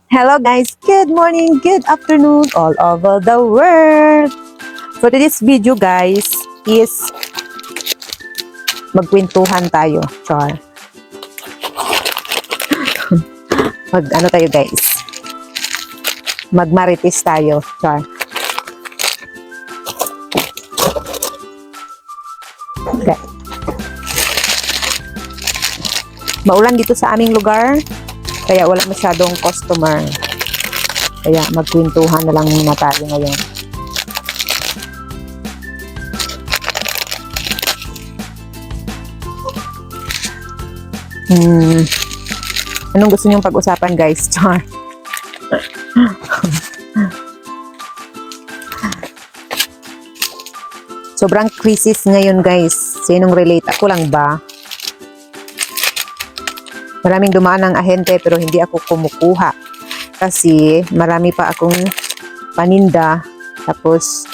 Hello guys, good morning, good afternoon all over the world. For today's video guys is magkwentuhan tayo. Char. Ano tayo guys? Magmarites tayo. Char. Okay. Maulan dito sa aming lugar. Kaya wala masyadong customer. Kaya magkwentuhan na lang muna tayo ngayon. Anong gusto niyong pag-usapan guys? Char. Sobrang crisis ngayon guys. Sinong relate? Ako lang ba? Maraming dumaan ng ahente pero hindi ako kumukuha. Kasi marami pa akong paninda. Tapos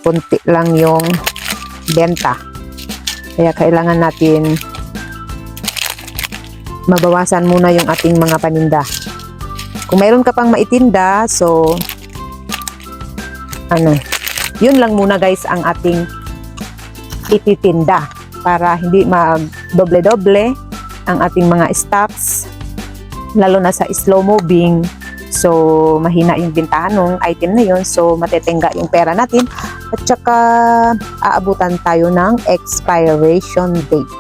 punti lang yung benta. Kaya kailangan natin mabawasan muna yung ating mga paninda. Kung mayroon ka pang maitinda, so yun lang muna guys ang ating ititinda para hindi mag-doble-doble ang ating mga stocks, lalo na sa slow moving. So mahina yung bintahan ng item na yun, so matetenga yung pera natin at saka aabutan tayo ng expiration date.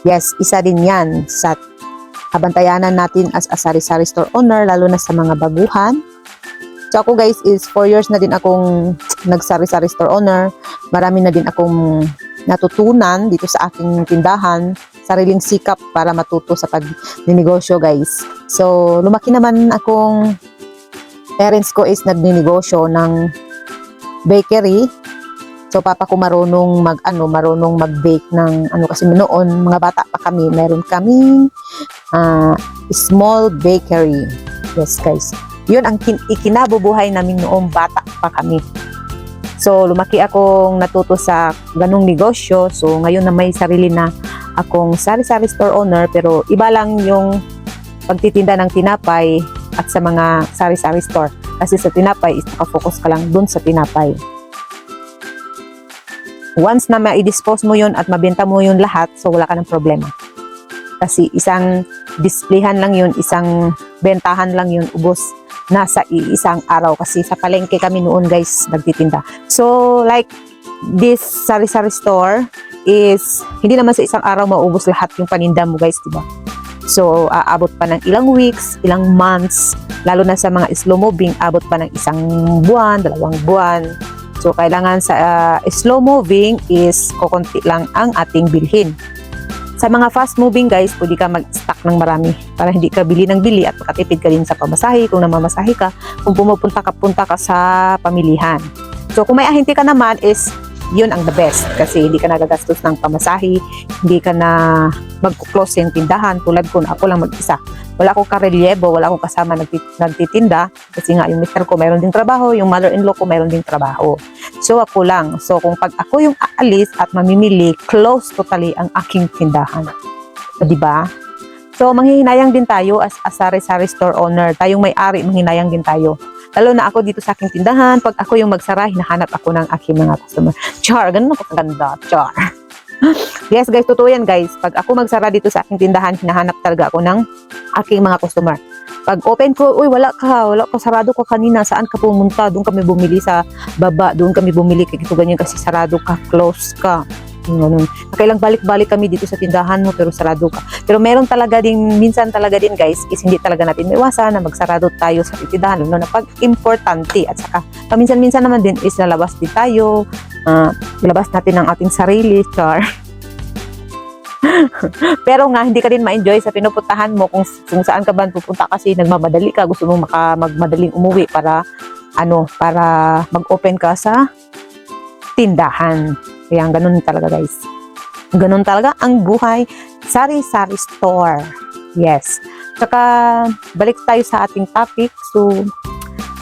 Yes, isa din yan sa kabantayanan natin as a sari-sari store owner, lalo na sa mga baguhan. So ako guys is 4 years na din akong nagsari-sari store owner. Marami na din akong natutunan dito sa aking tindahan, sariling sikap para matuto sa pagninegosyo guys. So lumaki naman akong parents ko is nagninegosyo ng bakery. So papa ko marunong mag-bake ng kasi noon mga bata pa kami, meron kaming small bakery. Yes guys. 'Yun ang ikinabubuhay namin noong bata pa kami. So lumaki akong natuto sa ganung negosyo. So ngayon na may sarili na akong sari-sari store owner, pero iba lang yung pagtitinda ng tinapay at sa mga sari-sari store. Kasi sa tinapay is nakafocus ka lang dun sa tinapay. Once na ma-dispose mo yun at mabenta mo yun lahat, so wala ka ng problema. Kasi isang displayhan lang yun, isang bentahan lang yun, ubos na sa isang araw. Kasi sa palengke kami noon guys, nagtitinda. So like this sari-sari store is hindi naman sa isang araw maubos lahat yung paninda mo guys, diba? So aabot pa ng ilang weeks, ilang months, lalo na sa mga slow moving, abot pa ng 1 buwan, 2 buwan. So kailangan sa slow moving is kukunti lang ang ating bilhin. Sa mga fast moving guys, pwede ka mag-stock ng marami para hindi ka bili ng bili at makatipid ka din sa pamasahe kung namamasahe ka, kung punta ka sa pamilihan. So kung may ahente ka naman is yun ang the best kasi hindi ka nagagastos ng pamasahe, hindi ka na mag-close yung tindahan tulad ko na ako lang mag-isa. Wala akong karelyebo, wala akong kasama nagtitinda kasi nga yung mister ko mayroon ding trabaho, yung mother-in-law ko mayroon ding trabaho. So ako lang. So kung pag ako yung aalis at mamimili, close totally ang aking tindahan. So, diba? So manghihinayang din tayo as a sari-sari store owner. Tayong may-ari, manghinayang din tayo. Lalo na ako dito sa aking tindahan, pag ako yung magsara, hinahanap ako ng aking mga customer. Char, ganun ako kaganda. Char. Yes guys, totoo yan guys. Pag ako magsara dito sa aking tindahan, hinahanap talaga ako ng aking mga customer. Pag open ko, uy, wala ka, sarado ka kanina, saan ka pumunta? Doon kami bumili sa baba, doon kami bumili, kaya ito ganyan kasi sarado ka, close ka. Ganun. Kailang balik-balik kami dito sa tindahan mo pero sarado ka. Pero meron talaga din, minsan talaga din guys, is hindi talaga natin maiwasan na magsarado tayo sa tindahan, lalo na pag importante. At saka, paminsan-minsan naman din is lalabas din tayo, lalabas natin ang ating sarili, char. Pero nga, hindi ka din ma-enjoy sa pinupuntahan mo kung saan ka ba pupunta kasi nagmamadali ka, gusto mo magmadaling umuwi para mag-open ka sa tindahan. Kaya ganun talaga guys. Ganun talaga ang buhay sari-sari store. Yes. Saka balik tayo sa ating topic. So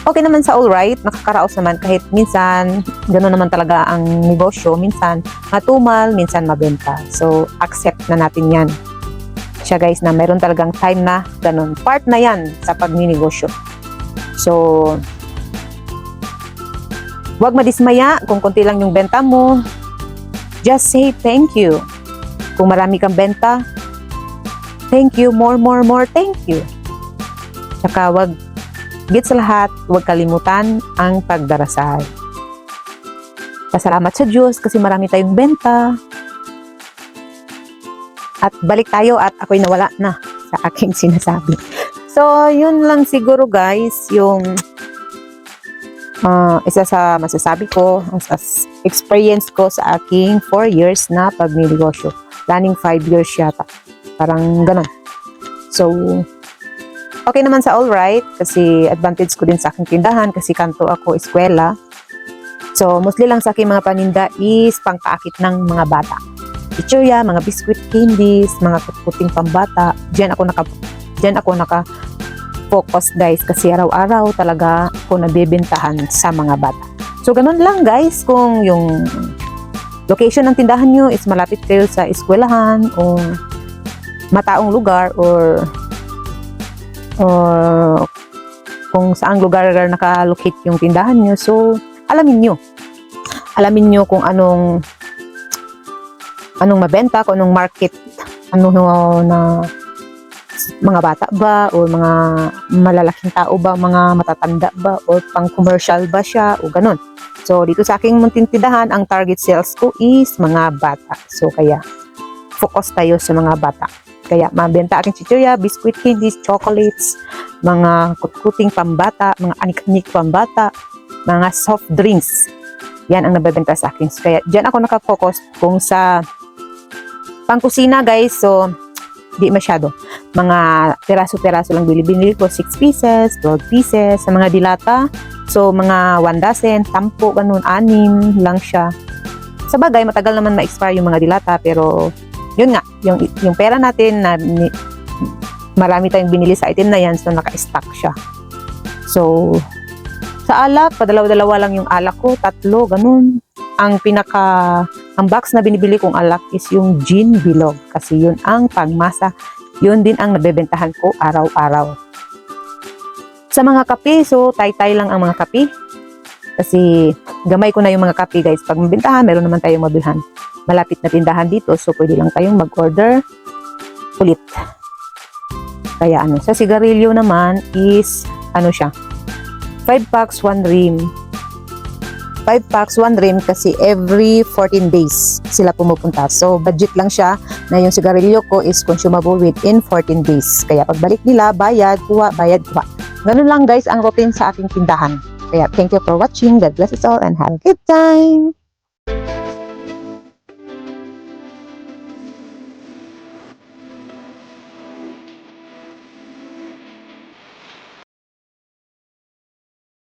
Okay naman sa alright, nakakaraos naman kahit minsan, gano'n naman talaga ang negosyo, minsan matumal, minsan mabenta. So, accept na natin yan. Siya guys na mayroon talagang time na gano'n. Part na yan sa pagninegosyo. So, huwag madismaya kung konti lang yung benta mo. Just say thank you. Kung marami kang benta, thank you, more, thank you. Tsaka huwag higit sa lahat, huwag kalimutan ang pagdarasal. Pasalamat sa Diyos kasi marami tayong benta. At balik tayo at ako'y nawala na sa aking sinasabi. So, yun lang siguro guys, yung isa sa masasabi ko, as experience ko sa aking 4 years na pagnegosyo. Planning 5 years yata. Parang ganon. So, okay naman sa alright kasi advantage ko din sa aking tindahan kasi kanto ako eskwela. So, mostly lang sa aking mga paninda is pangkaakit ng mga bata. Chichurya, mga biscuit candies, mga kutkuting pambata. Diyan ako naka-focus guys kasi araw-araw talaga ako nabibentahan sa mga bata. So, ganun lang guys kung yung location ng tindahan nyo is malapit kayo sa eskwelahan o mataong lugar or kung saang lugar nakalocate yung tindahan nyo. So, alamin nyo kung anong mabenta, kung anong market, na mga bata ba, o mga malalaking tao ba, mga matatanda ba, o pang commercial ba siya, o ganun. So, dito sa aking munting tindahan, ang target sales ko is mga bata. So, kaya, focus tayo sa mga bata. Kaya, mabenta aking chichirya, biscuit candies, chocolates, mga kutkuting pambata, mga anik-anik pambata, mga soft drinks. Yan ang nabebenta sa akin. Kaya, dyan ako nakafocus kung sa pangkusina, guys. So, di masyado. Mga peraso-peraso lang binili ko. 6 pieces, 12 pieces. Sa mga dilata, so, mga 1 dozen, 10, ganun, 6 lang siya. Sa bagay, matagal naman ma-expire yung mga dilata, pero yun nga, yung pera natin na marami tayong binili sa item na yan, so naka-stock siya. So, sa alak, padalawa-dalawa lang yung alak ko, 3, ganun. Ang box na binibili kong alak is yung gin bilog, kasi yun ang pangmasa, yun din ang nabebentahan ko araw-araw. Sa mga kape, so tay-tay lang ang mga kape, kasi gamay ko na yung mga kape guys. Pag mabentahan, meron naman tayong mabilhan. Malapit na tindahan dito, so pwede lang tayong mag-order ulit. Kaya sa sigarilyo naman is, siya, 5 packs, 1 rim. 5 packs, 1 rim kasi every 14 days sila pumupunta. So, budget lang siya na yung sigarilyo ko is consumable within 14 days. Kaya pagbalik nila, bayad, kuha, bayad, kuha. Ganun lang guys ang routine sa aking tindahan. Kaya thank you for watching. God bless us all and have a good time!